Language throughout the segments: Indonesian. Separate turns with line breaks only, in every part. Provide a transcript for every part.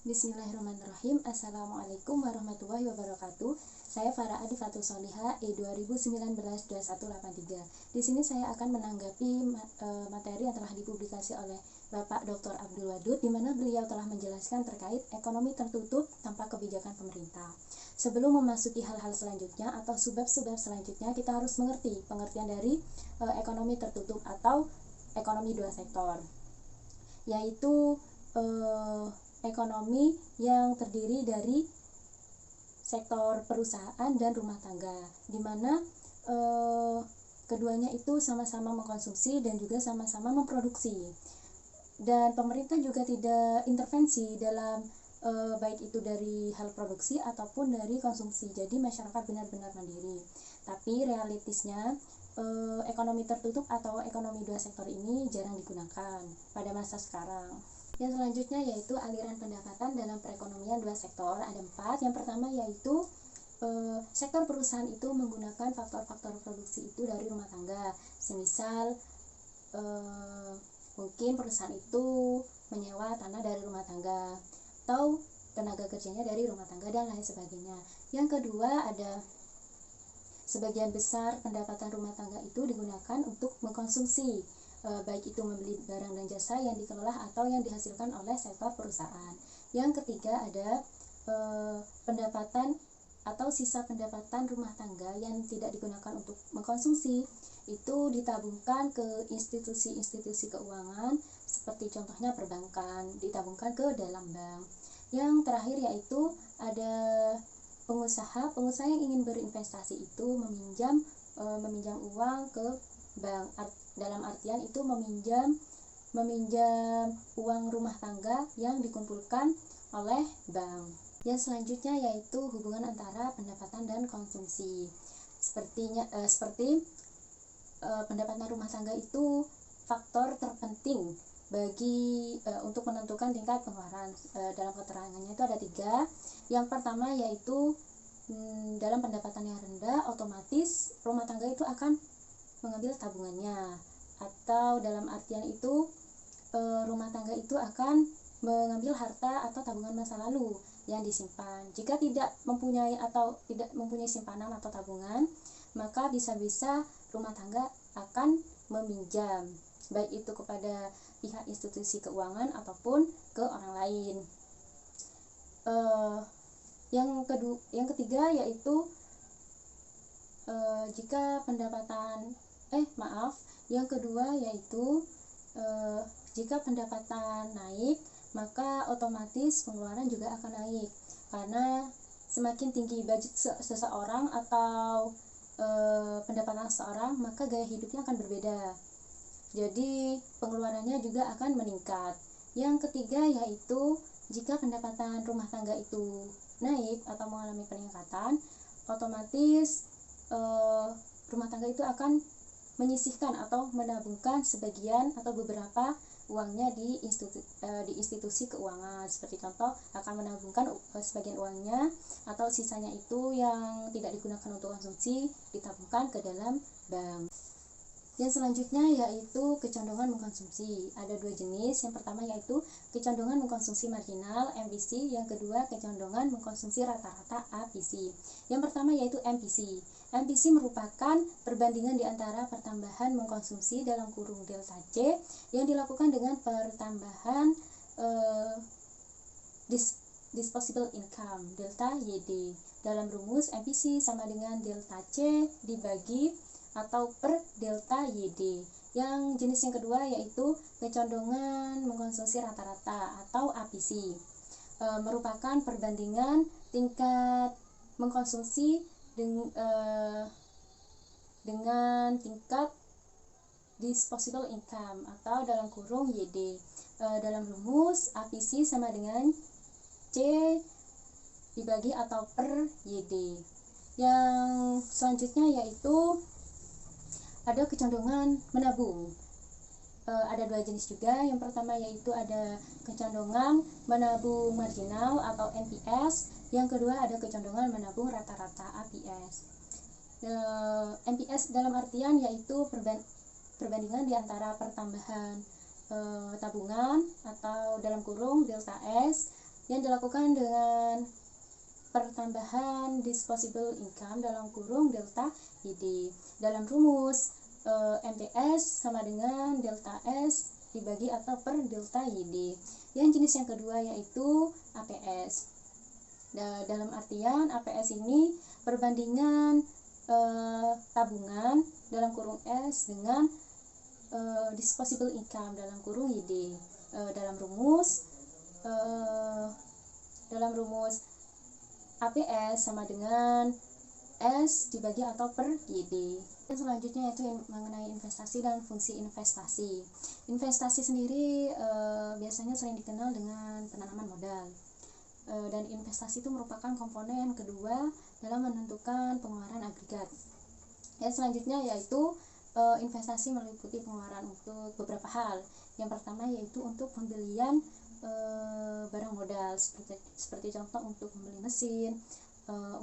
Bismillahirrahmanirrahim. Assalamualaikum warahmatullahi wabarakatuh. Saya Farah Adi Fatul Soliha, E2019-2183. Di sini saya akan menanggapi materi yang telah dipublikasi oleh Bapak Dr. Abdul Wadud, di mana beliau telah menjelaskan terkait ekonomi tertutup tanpa kebijakan pemerintah. Sebelum memasuki hal-hal selanjutnya atau sebab-sebab selanjutnya, kita harus mengerti pengertian dari ekonomi tertutup atau ekonomi dua sektor, yaitu ekonomi yang terdiri dari sektor perusahaan dan rumah tangga, di mana keduanya itu sama-sama mengkonsumsi dan juga sama-sama memproduksi, dan pemerintah juga tidak intervensi dalam baik itu dari hal produksi ataupun dari konsumsi. Jadi masyarakat benar-benar mandiri. Tapi realitasnya ekonomi tertutup atau ekonomi dua sektor ini jarang digunakan pada masa sekarang. Yang selanjutnya yaitu aliran pendapatan dalam perekonomian dua sektor. Ada 4. Yang pertama yaitu sektor perusahaan itu menggunakan faktor-faktor produksi itu dari rumah tangga. Semisal mungkin perusahaan itu menyewa tanah dari rumah tangga atau tenaga kerjanya dari rumah tangga dan lain sebagainya. Yang kedua, ada sebagian besar pendapatan rumah tangga itu digunakan untuk mengkonsumsi, baik itu membeli barang dan jasa yang dikelola atau yang dihasilkan oleh sektor perusahaan. Yang ketiga, ada pendapatan atau sisa pendapatan rumah tangga yang tidak digunakan untuk mengkonsumsi, itu ditabungkan ke institusi-institusi keuangan seperti contohnya perbankan, ditabungkan ke dalam bank. Yang terakhir yaitu ada pengusaha yang ingin berinvestasi itu meminjam uang ke bank. Dalam artian itu meminjam uang rumah tangga yang dikumpulkan oleh bank. Yang selanjutnya yaitu hubungan antara pendapatan dan konsumsi. Seperti pendapatan rumah tangga itu faktor terpenting bagi untuk menentukan tingkat pengeluaran. Dalam keterangannya itu ada 3. Yang pertama yaitu dalam pendapatan yang rendah, otomatis rumah tangga itu akan mengambil tabungannya, atau dalam artian itu rumah tangga itu akan mengambil harta atau tabungan masa lalu yang disimpan. Jika tidak mempunyai simpanan atau tabungan, maka bisa-bisa rumah tangga akan meminjam, baik itu kepada pihak institusi keuangan ataupun ke orang lain. Yang ketiga yaitu yang kedua yaitu jika pendapatan naik, maka otomatis pengeluaran juga akan naik, karena semakin tinggi budget seseorang atau pendapatan seseorang, maka gaya hidupnya akan berbeda, jadi pengeluarannya juga akan meningkat. Yang ketiga yaitu jika pendapatan rumah tangga itu naik atau mengalami peningkatan, otomatis rumah tangga itu akan menyisihkan atau menabungkan sebagian atau beberapa uangnya di institusi keuangan. Seperti contoh, akan menabungkan sebagian uangnya atau sisanya itu yang tidak digunakan untuk konsumsi ditabungkan ke dalam bank. Yang selanjutnya yaitu kecondongan mengkonsumsi. Ada 2 jenis. Yang pertama yaitu kecondongan mengkonsumsi marginal (MPC), yang kedua kecondongan mengkonsumsi rata-rata (APC). Yang pertama yaitu MPC. MPC merupakan perbandingan di antara pertambahan mengkonsumsi dalam kurung delta C yang dilakukan dengan pertambahan disposable income delta YD. Dalam rumus, MPC sama dengan delta C dibagi atau per delta YD. Yang jenis yang kedua yaitu kecondongan mengkonsumsi rata-rata atau APC, merupakan perbandingan tingkat mengkonsumsi dengan tingkat disposable income atau dalam kurung YD. Dalam rumus, APC sama dengan C dibagi atau per YD. Yang selanjutnya yaitu ada kecondongan menabung. Ada 2 jenis juga. Yang pertama yaitu ada kecondongan menabung marginal atau NPS. Yang kedua ada kecondongan menabung rata-rata APS. NPS dalam artian yaitu perbandingan di antara pertambahan tabungan atau dalam kurung delta S yang dilakukan dengan pertambahan disposable income dalam kurung delta YD. Dalam rumus MPS sama dengan delta S dibagi atau per delta YD. Yang jenis yang kedua yaitu APS. Dalam artian APS ini perbandingan tabungan dalam kurung S dengan disposable income dalam kurung YD. Dalam rumus APS sama dengan S dibagi atau per YD. Dan selanjutnya yaitu mengenai investasi dan fungsi investasi. Investasi sendiri biasanya sering dikenal dengan penanaman modal. Dan investasi itu merupakan komponen kedua dalam menentukan pengeluaran agregat. Yang selanjutnya yaitu investasi meliputi pengeluaran untuk beberapa hal. Yang pertama yaitu untuk pembelian barang modal seperti contoh untuk membeli mesin,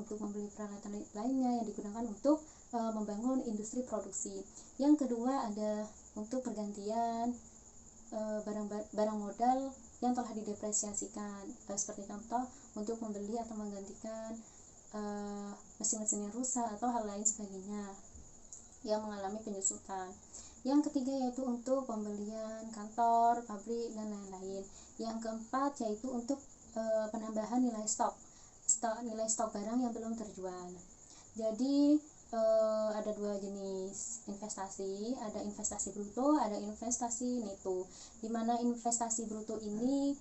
untuk membeli peralatan lainnya yang digunakan untuk membangun industri produksi. Yang kedua ada untuk pergantian barang modal yang telah didepresiasikan, seperti contoh untuk membeli atau menggantikan mesin-mesin yang rusak atau hal lain sebagainya yang mengalami penyusutan. Yang ketiga yaitu untuk pembelian kantor, pabrik, dan lain-lain. Yang keempat yaitu untuk penambahan nilai stok barang yang belum terjual. Jadi ada dua jenis investasi, ada investasi bruto, ada investasi neto. Di mana investasi bruto ini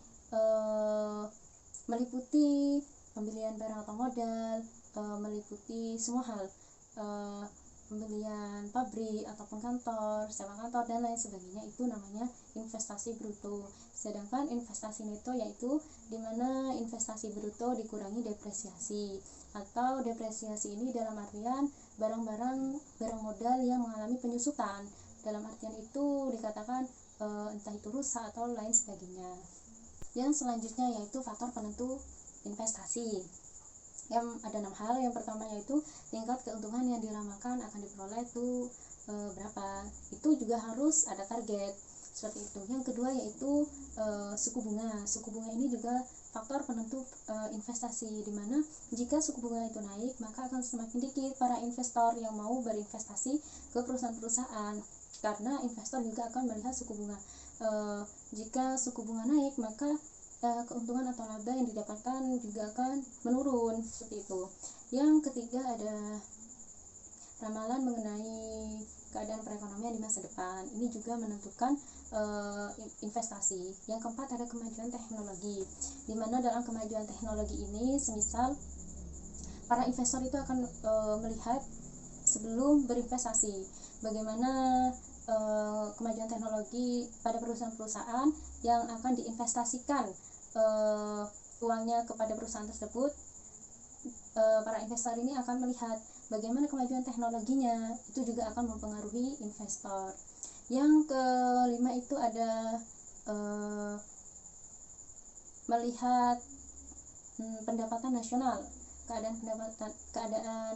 meliputi pembelian barang atau modal, meliputi semua hal, pembelian pabrik ataupun kantor, sewa kantor dan lain sebagainya, itu namanya investasi bruto. Sedangkan investasi neto yaitu di mana investasi bruto dikurangi depresiasi, atau depresiasi ini dalam artian barang modal yang mengalami penyusutan. Dalam artian itu dikatakan entah itu rusak atau lain sebagainya. Yang selanjutnya yaitu faktor penentu investasi. Yang ada 6 hal. Yang pertama yaitu tingkat keuntungan yang diramalkan akan diperoleh itu berapa. Itu juga harus ada target seperti itu. Yang kedua yaitu suku bunga. Suku bunga ini juga faktor penentu investasi, di mana jika suku bunga itu naik maka akan semakin dikit para investor yang mau berinvestasi ke perusahaan-perusahaan, karena investor juga akan melihat suku bunga. Jika suku bunga naik maka keuntungan atau laba yang didapatkan juga akan menurun, seperti itu. Yang ketiga ada ramalan mengenai keadaan perekonomian di masa depan. Ini juga menentukan investasi. Yang keempat ada kemajuan teknologi, di mana dalam kemajuan teknologi ini semisal para investor itu akan melihat sebelum berinvestasi bagaimana kemajuan teknologi pada perusahaan-perusahaan yang akan diinvestasikan uangnya kepada perusahaan tersebut. Para investor ini akan melihat bagaimana kemajuan teknologinya, itu juga akan mempengaruhi investor. Yang kelima itu ada melihat pendapatan nasional, keadaan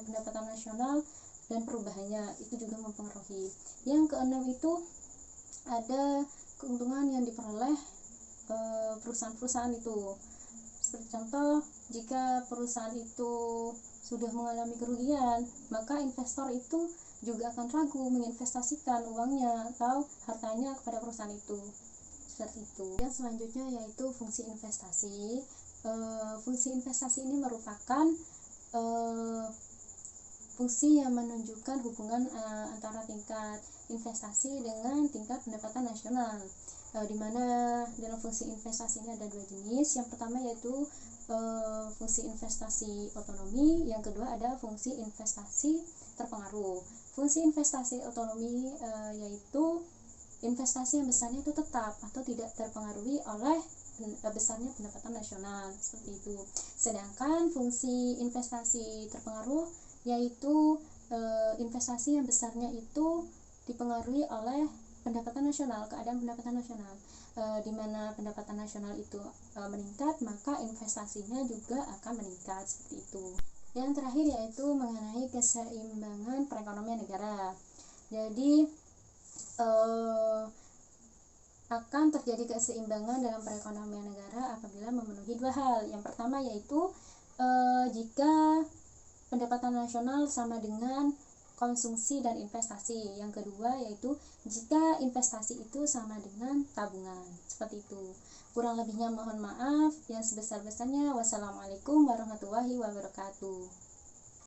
pendapatan nasional dan perubahannya, itu juga mempengaruhi. Yang keenam itu ada keuntungan yang diperoleh perusahaan-perusahaan itu. Seperti contoh, jika perusahaan itu sudah mengalami kerugian, maka investor itu juga akan ragu menginvestasikan uangnya atau hartanya kepada perusahaan itu. Seperti itu. Yang selanjutnya yaitu fungsi investasi. Fungsi investasi ini merupakan fungsi yang menunjukkan hubungan antara tingkat investasi dengan tingkat pendapatan nasional. Di mana dalam fungsi investasi ini ada dua jenis. Yang pertama yaitu fungsi investasi otonomi, yang kedua ada fungsi investasi terpengaruh. Fungsi investasi otonomi yaitu investasi yang besarnya itu tetap atau tidak terpengaruhi oleh besarnya pendapatan nasional, seperti itu. Sedangkan fungsi investasi terpengaruh yaitu investasi yang besarnya itu dipengaruhi oleh pendapatan nasional, keadaan pendapatan nasional. Di mana pendapatan nasional itu meningkat, maka investasinya juga akan meningkat, seperti itu. Yang terakhir yaitu mengenai keseimbangan perekonomian negara. Jadi akan terjadi keseimbangan dalam perekonomian negara apabila memenuhi dua hal. Yang pertama yaitu jika pendapatan nasional sama dengan konsumsi dan investasi. Yang kedua yaitu jika investasi itu sama dengan tabungan. Seperti itu. Kurang lebihnya mohon maaf. Yang sebesar-besarnya, wassalamualaikum warahmatullahi wabarakatuh.